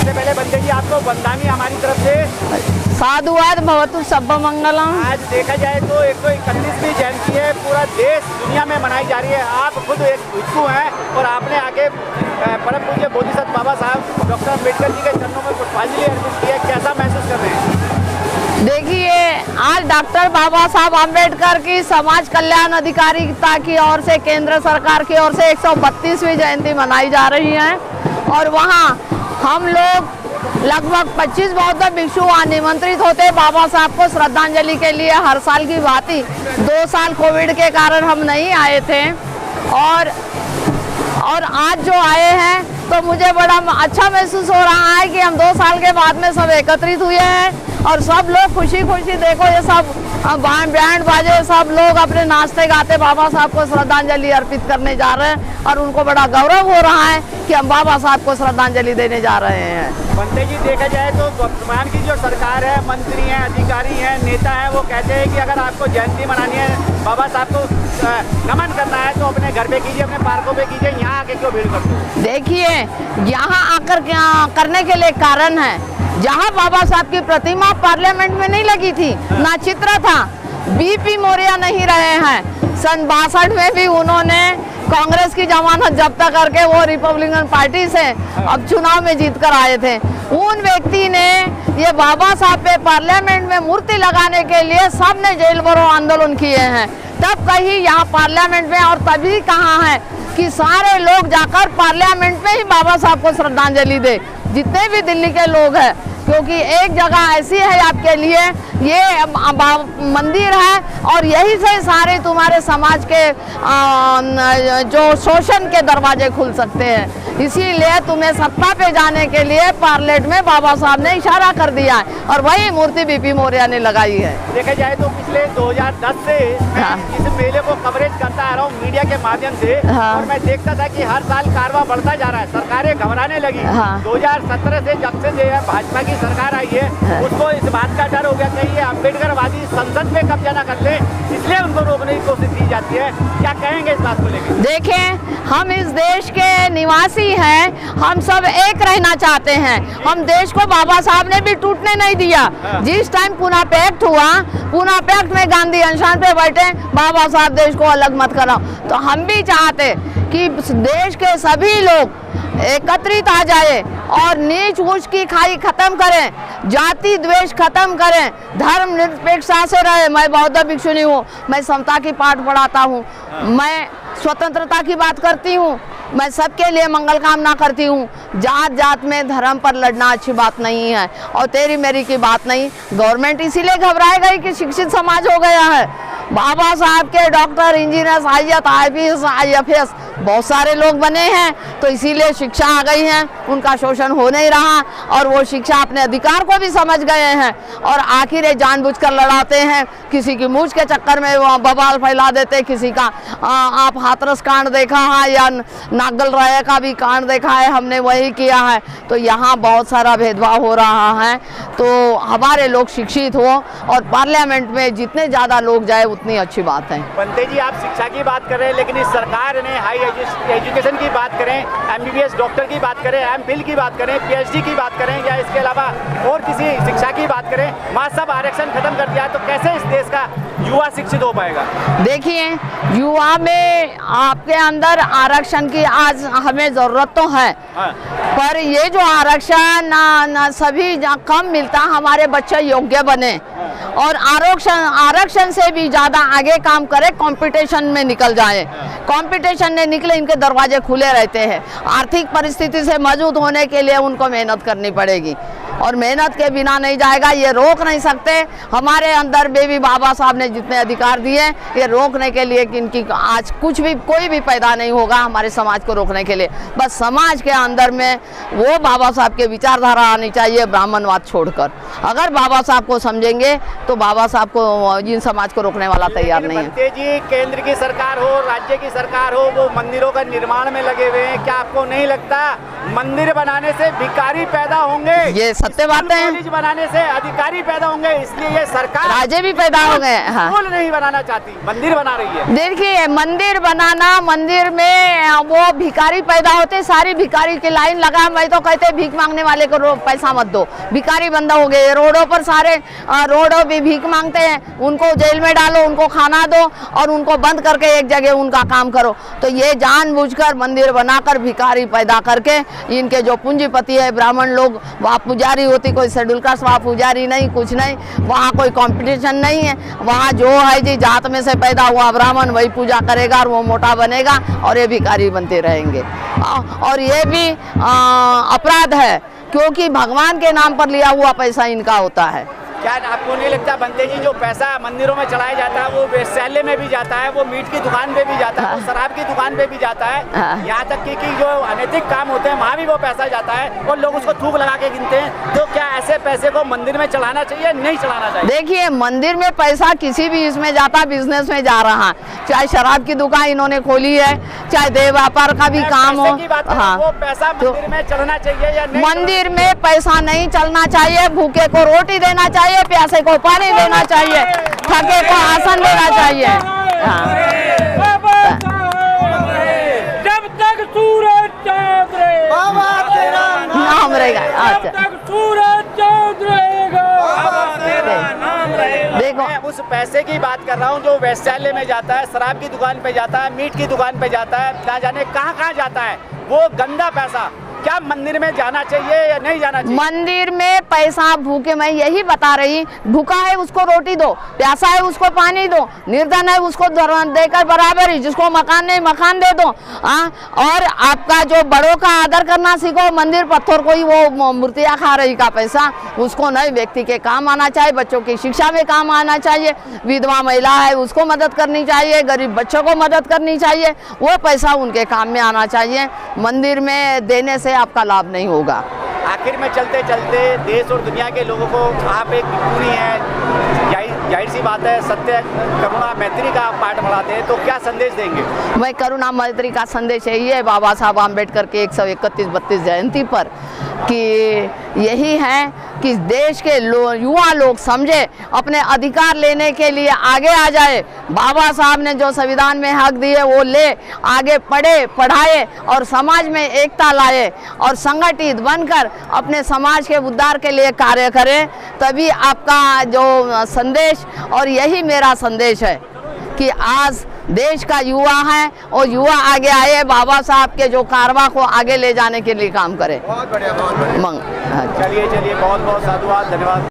सबसे पहले बंदे जी आपको वंदनी हमारी तरफ से। साधुवाद भवतु सब मंगलम। आज देखा जाए तो 131वीं जयंती है, पूरा देश दुनिया में मनाई जा रही है। आप खुद एक भिक्षु हैं और आपने आगे परम पूज्य बोधिसत्व बाबा साहब डॉक्टर अम्बेडकर जी के चरणों में पुष्पांजलि अर्पित की है, कैसा महसूस कर रहे हैं? देखिए, आज डॉक्टर बाबा साहब अम्बेडकर की समाज कल्याण अधिकारिता की ओर से केंद्र सरकार की ओर से 132वीं जयंती मनाई जा रही है और वहाँ हम लोग लगभग 25 बौद्ध भिक्षु निमंत्रित होते बाबा साहब को श्रद्धांजलि के लिए। हर साल की बात ही 2 साल कोविड के कारण हम नहीं आए थे और आज जो आए हैं तो मुझे बड़ा अच्छा महसूस हो रहा है कि हम 2 साल के बाद में सब एकत्रित हुए हैं और सब लोग खुशी खुशी, देखो ये सब बैंड बाजे, सब लोग अपने नाचते गाते बाबा साहब को श्रद्धांजलि अर्पित करने जा रहे हैं और उनको बड़ा गौरव हो रहा है कि हम बाबा साहब को श्रद्धांजलि देने जा रहे हैं। बंदे जी देखा जाए तो वर्तमान की जो सरकार है, मंत्री हैं, अधिकारी हैं, नेता हैं, वो कहते हैं कि अगर आपको जयंती मनानी है, बाबा साहब को नमन करना है तो अपने घर पे कीजिए, अपने पार्कों पे कीजिए, यहाँ आके क्यों भीड़ करते हो? देखिए, यहाँ आकर करने के लिए कारण है, जहाँ बाबा साहब की प्रतिमा पार्लियामेंट में नहीं लगी थी, ना चित्र था, बीपी मौर्य नहीं रहे हैं। सन 62 में भी उन्होंने कांग्रेस की जमानत जब्त करके वो रिपब्लिकन पार्टी से अब चुनाव में जीत कर आए थे। उन व्यक्ति ने ये बाबा साहब पे पार्लियामेंट में मूर्ति लगाने के लिए सबने जेल भरो आंदोलन किए हैं। तब कहीं यहाँ पार्लियामेंट में, और तभी कहाँ है कि सारे लोग जाकर पार्लियामेंट में ही बाबा साहब को श्रद्धांजलि दे, जितने भी दिल्ली के लोग हैं, क्योंकि एक जगह ऐसी है आपके लिए, ये मंदिर है और यही से सारे तुम्हारे समाज के जो शोषण के दरवाजे खुल सकते हैं। इसीलिए तुम्हें सत्ता पे जाने के लिए पार्लियामेंट में बाबा साहब ने इशारा कर दिया है और वही मूर्ति बीपी मौर्य ने लगाई है। देखा जाए तो पिछले 2010 से मैं इस मेले को कवरेज करता आ रहा हूँ मीडिया के माध्यम से और मैं देखता था कि हर साल कारवां बढ़ता जा रहा है, सरकारें घबराने लगी। 2017 से जब से जो है भाजपा की सरकार आई है, उसको इस बात का डर हो गया कि ये अम्बेडकरवादी संसद में कब्जा न कर ले, इसलिए उनको रोकने की कोशिश की जाती है। क्या कहेंगे इस बात को लेकर? देखें, हम इस देश के निवासी हैं, हम सब एक रहना चाहते हैं। हम देश को बाबा साहब ने भी टूटने नहीं दिया। जिस टाइम पूना पैक्ट हुआ, पूना पैक्ट में गांधी अनशन पे बैठे, बाबा साहब देश को अलग मत कराओ, तो हम भी चाहते कि देश के सभी लोग एकत्रित आ जाए और नीच ऊंच की खाई खत्म करें, जाति द्वेष खत्म करें, धर्म निरपेक्षता से रहे। मैं बौद्ध भिक्षुनी हूँ, मैं समता की पाठ पढ़ाता हूँ, मैं स्वतंत्रता की बात करती हूँ, मैं सबके लिए मंगल कामना करती हूँ। जात जात में धर्म पर लड़ना अच्छी बात नहीं है और तेरी मेरी की बात नहीं। गवर्नमेंट इसीलिए घबराए गई कि शिक्षित समाज हो गया है। बाबा साहब के डॉक्टर, इंजीनियर, IAS, IFS बहुत सारे लोग बने हैं, तो इसीलिए शिक्षा आ गई है, उनका शोषण हो नहीं रहा और वो शिक्षा अपने अधिकार को भी समझ गए हैं और आखिर ये जानबूझकर लड़ाते हैं। किसी की मूछ के चक्कर में वो बवाल फैला देते, किसी का आप हाथरस कांड देखा है या नागल राय का भी कांड देखा है, हमने वही किया है। तो यहाँ बहुत सारा भेदभाव हो रहा है, तो हमारे लोग शिक्षित हो और पार्लियामेंट में जितने ज़्यादा लोग जाए उतनी अच्छी बात है। बंदे जी, आप शिक्षा की बात कर रहे हैं, लेकिन इस सरकार ने हाई एजुकेशन की बात करें, MBBS डॉक्टर की बात करें, MPhil की बात करें, PhD की बात करें या इसके अलावा और किसी शिक्षा की बात करें, वहाँ सब आरक्षण खत्म कर दिया, तो कैसे इस देश का युवा शिक्षित हो पाएगा? देखिए, युवा में आपके अंदर आरक्षण की आज हमें जरूरत तो है, पर ये जो आरक्षण सभी कम मिलता, हमारे बच्चे योग्य बने और आरक्षण से भी ज़्यादा आगे काम करे, कंपटीशन में निकल जाए। कंपटीशन में निकले, इनके दरवाजे खुले रहते हैं। आर्थिक परिस्थिति से मौजूद होने के लिए उनको मेहनत करनी पड़ेगी और मेहनत के बिना नहीं जाएगा, ये रोक नहीं सकते। हमारे अंदर बेबी बाबा साहब ने जितने अधिकार दिए, ये रोकने के लिए कि इनकी आज कुछ भी कोई भी पैदा नहीं होगा हमारे समाज को रोकने के लिए। बस समाज के अंदर में वो बाबा साहब के विचारधारा आनी चाहिए, ब्राह्मणवाद छोड़कर। अगर बाबा साहब को समझेंगे तो बाबा साहब को जिन समाज को रोकने वाला तैयार नहीं है। जी, केंद्र की सरकार हो, राज्य की सरकार हो, वो मंदिरों का निर्माण में लगे हुए हैं। क्या आपको नहीं लगता मंदिर बनाने से भिखारी पैदा होंगे? ये सत्य बातें हैं। कॉलेज बनाने से अधिकारी पैदा होंगे, इसलिए ये सरकार राजे भी पैदा हो गए। हाँ, स्कूल नहीं बनाना चाहती, मंदिर बना रही है। देखिए मंदिर बनाना, मंदिर में वो भिखारी पैदा होते, सारी भिखारी की लाइन लगा। मैं तो कहते भीख मांगने वाले को पैसा मत दो, भिखारी बंदा हो गए। रोडों पर सारे रोडों भी भीख मांगते हैं, उनको जेल में डालो, उनको खाना दो और उनको बंद करके एक जगह उनका काम करो। तो ये जानबूझकर मंदिर बनाकर भिखारी पैदा करके इनके जो पूंजीपति है ब्राह्मण लोग, वहाँ पुजारी होती, कोई शेड्यूल कास्ट वहाँ पुजारी नहीं, कुछ नहीं, वहाँ कोई कंपटीशन नहीं है। वहाँ जो है जी जात में से पैदा हुआ ब्राह्मण वही पूजा करेगा और वो मोटा बनेगा और ये भिखारी बनते रहेंगे। और ये भी अपराध है, क्योंकि भगवान के नाम पर लिया हुआ पैसा इनका होता है। क्या आपको नहीं लगता बंदे जी, जो पैसा मंदिरों में चढ़ाया जाता है वो वेश्यालय में भी जाता है, वो मीट की दुकान पे भी जाता है, वो शराब की दुकान पे भी जाता है, यहाँ तक कि जो अनैतिक काम होते हैं वहाँ भी वो पैसा जाता है और लोग उसको थूक लगा के गिनते हैं। तो क्या ऐसे पैसे को मंदिर में चढ़ाना चाहिए, नहीं चढ़ाना चाहिए? देखिए मंदिर में पैसा किसी भी इसमें जाता, बिजनेस में जा रहा, चाहे शराब की दुकान इन्होंने खोली है, चाहे देह व्यापार का भी काम हो। हाँ, वो पैसा मंदिर में चढ़ना चाहिए या नहीं? मंदिर में पैसा नहीं चलना चाहिए। भूखे को रोटी देना चाहिए, प्यासे को पानी देना चाहिए, थके को आसन देना चाहिए। जब तक सूरज चांद नाम रहेगा। अच्छा, सूरज चांद रहेगा, देखो उस पैसे की बात कर रहा हूँ जो वैश्यालय में जाता है, शराब की दुकान पे जाता है, मीट की दुकान पे जाता है, ना जाने कहाँ कहाँ जाता है वो गंदा पैसा, क्या मंदिर में जाना चाहिए या नहीं जाना चाहिए? मंदिर में पैसा भूखे, मैं यही बता रही, भूखा है उसको रोटी दो, प्यासा है उसको पानी दो, निर्धन है उसको देकर बराबर ही, जिसको मकान नहीं मकान दे दो। और आपका जो बड़ों का आदर करना सीखो। मंदिर पत्थर कोई वो मूर्तियाँ खा रही का पैसा उसको नहीं, व्यक्ति के काम आना चाहिए, बच्चों की शिक्षा में काम आना चाहिए, विधवा महिला है उसको मदद करनी चाहिए, गरीब बच्चों को मदद करनी चाहिए, वो पैसा उनके काम में आना चाहिए। मंदिर में देने से आपका लाभ नहीं होगा। आखिर में चलते चलते देश और दुनिया के लोगों को आप एक पूरी है, जाहिर सी बात है, सत्य करुणा मैत्री का पाठ बढ़ाते हैं, तो क्या संदेश देंगे? मैं करुणा मैत्री का संदेश यही है बाबा साहब आम्बेडकर के 131-32 जयंती पर, कि यही है कि देश के युवा लोग समझे, अपने अधिकार लेने के लिए आगे आ जाए। बाबा साहब ने जो संविधान में हक दिए वो ले, आगे पढ़े पढ़ाए और समाज में एकता लाए और संगठित बनकर अपने समाज के उद्धार के लिए कार्य करें। तभी आपका जो संदेश, और यही मेरा संदेश है कि आज देश का युवा है और युवा आगे आए, बाबा साहब के जो कारवा को आगे ले जाने के लिए काम करे। बहुत बढ़िया, बहुत बढ़िया। चलिए बहुत बहुत साधुवाद, धन्यवाद।